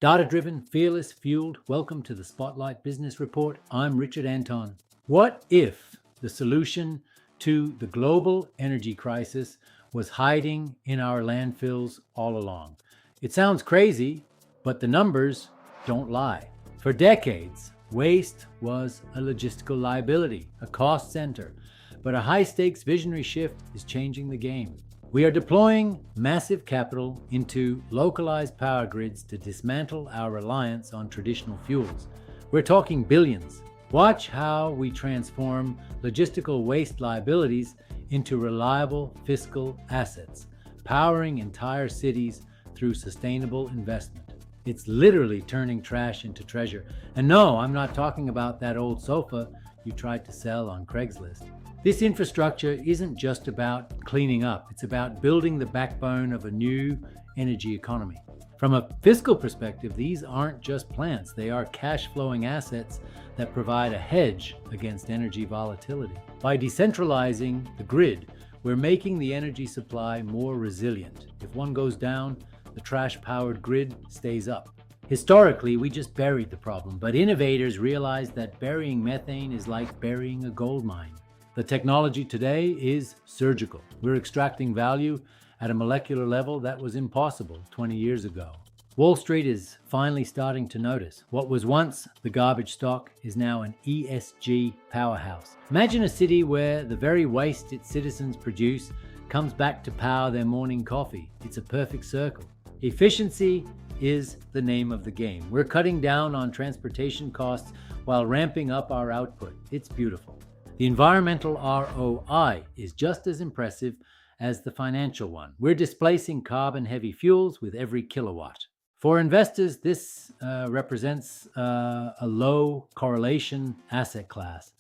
Data-driven, fearless, fueled. Welcome to the Spotlight Business Report. I'm Richard Anton. What if the solution to the global energy crisis was hiding in our landfills all along? It sounds crazy, but the numbers don't lie. For decades, waste was a logistical liability, a cost center, but a high-stakes visionary shift is changing the game. We are deploying massive capital into localized power grids to dismantle our reliance on traditional fuels. We're talking billions. Watch how we transform logistical waste liabilities into reliable fiscal assets, powering entire cities through sustainable investment. It's literally turning trash into treasure. And no, I'm not talking about that old sofa you tried to sell on Craigslist. This infrastructure isn't just about cleaning up, it's about building the backbone of a new energy economy. From a fiscal perspective, these aren't just plants, they are cash-flowing assets that provide a hedge against energy volatility. By decentralizing the grid, we're making the energy supply more resilient. If one goes down, the trash-powered grid stays up. Historically, we just buried the problem, but innovators realized that burying methane is like burying a gold mine. The technology today is surgical. We're extracting value at a molecular level that was impossible 20 years ago. Wall Street is finally starting to notice. What was once the garbage stock is now an ESG powerhouse. Imagine a city where the very waste its citizens produce comes back to power their morning coffee. It's a perfect circle. Efficiency is the name of the game. We're cutting down on transportation costs while ramping up our output. It's beautiful. The environmental ROI is just as impressive as the financial one. We're displacing carbon-heavy fuels with every kilowatt. For investors, this represents a low correlation asset class.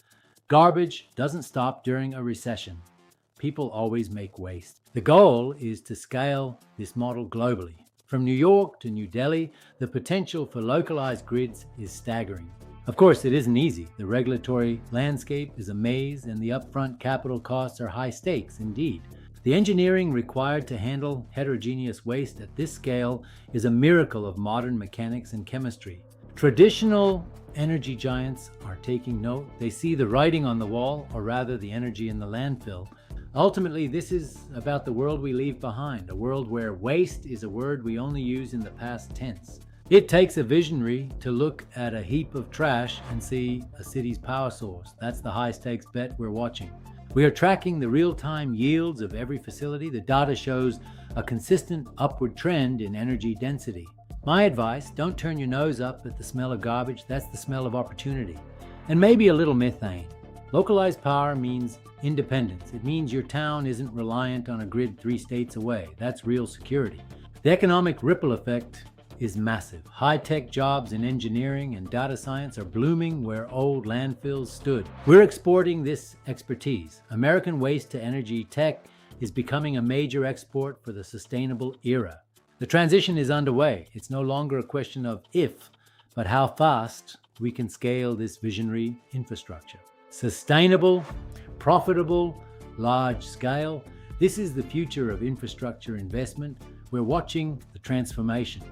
Garbage doesn't stop during a recession. People always make waste. The goal is to scale this model globally. From New York to New Delhi, the potential for localized grids is staggering. Of course, it isn't easy. The regulatory landscape is a maze and the upfront capital costs are high stakes indeed. The engineering required to handle heterogeneous waste at this scale is a miracle of modern mechanics and chemistry. Traditional energy giants are taking note. They see the writing on the wall, or rather the energy in the landfill. Ultimately, this is about the world we leave behind, a world where waste is a word we only use in the past tense. It takes a visionary to look at a heap of trash and see a city's power source. That's the high-stakes bet we're watching. We are tracking the real-time yields of every facility. The data shows a consistent upward trend in energy density. My advice, don't turn your nose up at the smell of garbage. That's the smell of opportunity. And maybe a little methane. Localized power means independence. It means your town isn't reliant on a grid 3 states away. That's real security. The economic ripple effect is massive. High-tech jobs in engineering and data science are blooming where old landfills stood. We're exporting this expertise. American waste to energy tech is becoming a major export for the sustainable era. The transition is underway. It's no longer a question of if, but how fast we can scale this visionary infrastructure. Sustainable, profitable, large scale. This is the future of infrastructure investment. We're watching the transformation.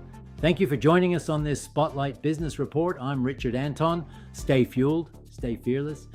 Thank you for joining us on this Spotlight Business Report. I'm Richard Anton. Stay fueled, stay fearless.